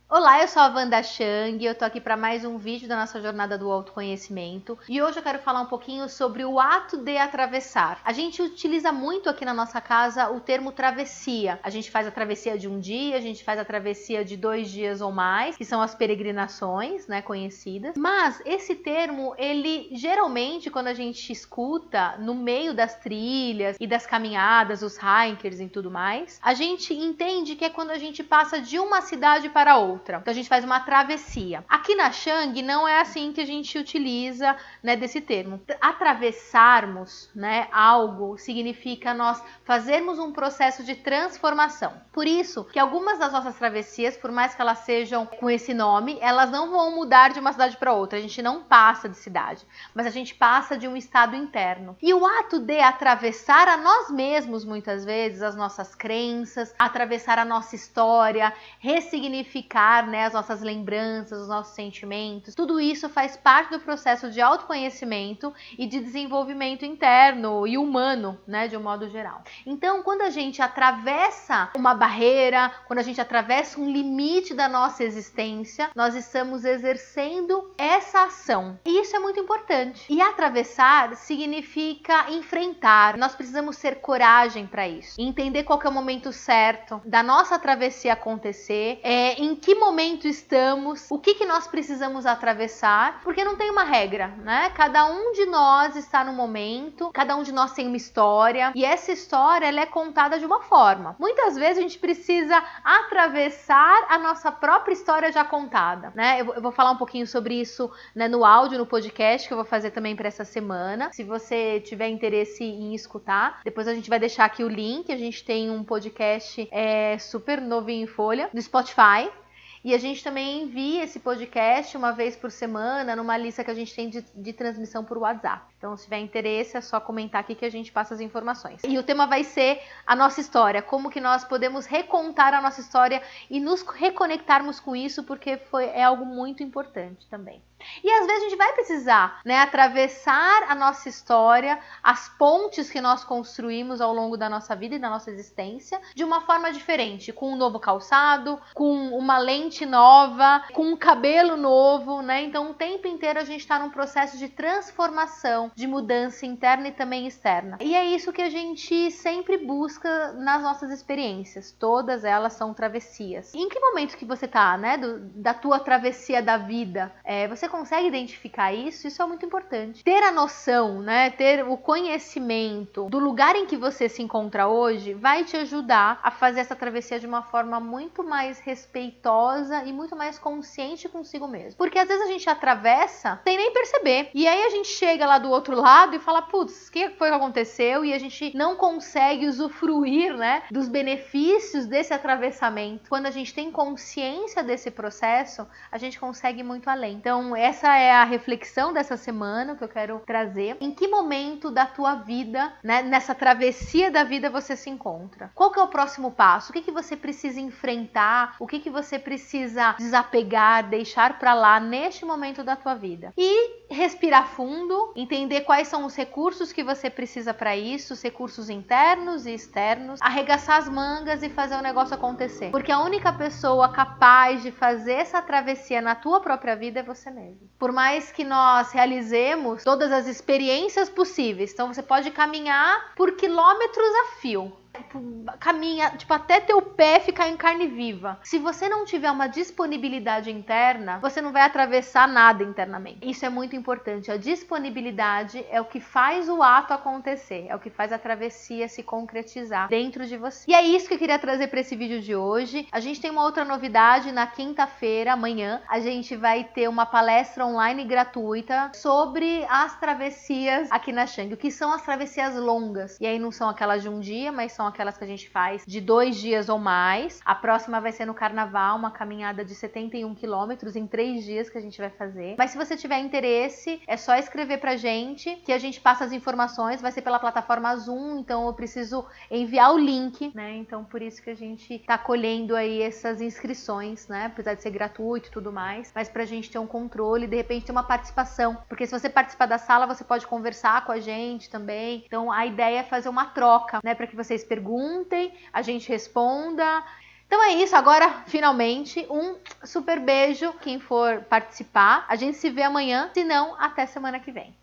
Olá, eu sou a Wanda Chang, eu tô aqui para mais um vídeo da nossa jornada do autoconhecimento e hoje eu quero falar um pouquinho sobre o ato de atravessar. A gente utiliza muito aqui na nossa casa o termo travessia. A gente faz a travessia de um dia, a gente faz a travessia de 2 dias ou mais, que são as peregrinações, né, conhecidas. Mas esse termo, ele geralmente, quando a gente escuta no meio das trilhas e das caminhadas, os hikers e tudo mais, a gente entende que é quando a gente passa de uma cidade para outra. Então a gente faz uma travessia. Aqui na Chang não é assim que a gente utiliza, né, desse termo. Atravessarmos, né, algo significa nós fazermos um processo de transformação. Por isso que algumas das nossas travessias, por mais que elas sejam com esse nome, elas não vão mudar de uma cidade para outra. A gente não passa de cidade, mas a gente passa de um estado interno. E o ato de atravessar a nós mesmos, muitas vezes, as nossas crenças, atravessar a nossa história, ressignificar, né, as nossas lembranças, os nossos sentimentos, tudo isso faz parte do processo de autoconhecimento e de desenvolvimento interno e humano, né, de um modo geral. Então, quando a gente atravessa uma barreira, quando a gente atravessa um limite da nossa existência, nós estamos exercendo essa ação. E isso é muito importante. E atravessar significa enfrentar. Nós precisamos ter coragem para isso. Entender qual que é o momento certo da nossa travessia acontecer, em que momento estamos, o que nós precisamos atravessar, porque não tem uma regra, né? Cada um de nós está no momento, cada um de nós tem uma história, e essa história ela é contada de uma forma. Muitas vezes a gente precisa atravessar a nossa própria história já contada, né? Eu vou falar um pouquinho sobre isso, né, no áudio, no podcast, que eu vou fazer também para essa semana. Se você tiver interesse em escutar, depois a gente vai deixar aqui o link. A gente tem um podcast super novinho em folha, no Spotify. E a gente também envia esse podcast uma vez por semana numa lista que a gente tem de transmissão por WhatsApp. Então, se tiver interesse, é só comentar aqui que a gente passa as informações. E o tema vai ser a nossa história, como que nós podemos recontar a nossa história e nos reconectarmos com isso, porque é algo muito importante também. E às vezes a gente vai precisar, né, atravessar a nossa história, as pontes que nós construímos ao longo da nossa vida e da nossa existência, de uma forma diferente, com um novo calçado, com uma lente nova, com um cabelo novo, né? Então o tempo inteiro a gente está num processo de transformação, de mudança interna e também externa. E é isso que a gente sempre busca nas nossas experiências. Todas elas são travessias. E em que momento que você tá, né, da tua travessia da vida? Você consegue identificar isso? Isso é muito importante. Ter a noção, né, ter o conhecimento do lugar em que você se encontra hoje vai te ajudar a fazer essa travessia de uma forma muito mais respeitosa e muito mais consciente consigo mesmo. Porque às vezes a gente atravessa sem nem perceber. E aí a gente chega lá do outro lado e fala, putz, o que foi que aconteceu? E a gente não consegue usufruir, né, dos benefícios desse atravessamento. Quando a gente tem consciência desse processo, a gente consegue ir muito além. Então, essa é a reflexão dessa semana que eu quero trazer. Em que momento da tua vida, né, nessa travessia da vida você se encontra? Qual que é o próximo passo? O que você precisa enfrentar? O que você precisa desapegar, deixar pra lá neste momento da tua vida? E respirar fundo, entender quais são os recursos que você precisa para isso, os recursos internos e externos, arregaçar as mangas e fazer o negócio acontecer. Porque a única pessoa capaz de fazer essa travessia na tua própria vida é você mesmo. Por mais que nós realizemos todas as experiências possíveis, então você pode caminhar por quilômetros a fio. Caminha, até teu pé ficar em carne viva. Se você não tiver uma disponibilidade interna, você não vai atravessar nada internamente. Isso é muito importante. A disponibilidade é o que faz o ato acontecer, é o que faz a travessia se concretizar dentro de você. E é isso que eu queria trazer para esse vídeo de hoje. A gente tem uma outra novidade na quinta-feira, amanhã, a gente vai ter uma palestra online gratuita sobre as travessias aqui na Chang. O que são as travessias longas? E aí não são aquelas de um dia, mas são aquelas que a gente faz de 2 dias ou mais. A próxima vai ser no carnaval, uma caminhada de 71 quilômetros em 3 dias que a gente vai fazer. Mas se você tiver interesse, é só escrever pra gente que a gente passa as informações. Vai ser pela plataforma Zoom, então eu preciso enviar o link, né? Então por isso que a gente tá colhendo aí essas inscrições, né? Apesar de ser gratuito e tudo mais, mas pra gente ter um controle, de repente ter uma participação, porque se você participar da sala, você pode conversar com a gente também. Então a ideia é fazer uma troca, né? Para que vocês perguntem, a gente responda Então é isso, agora finalmente um super beijo quem for participar. A gente se vê amanhã, se não, até semana que vem.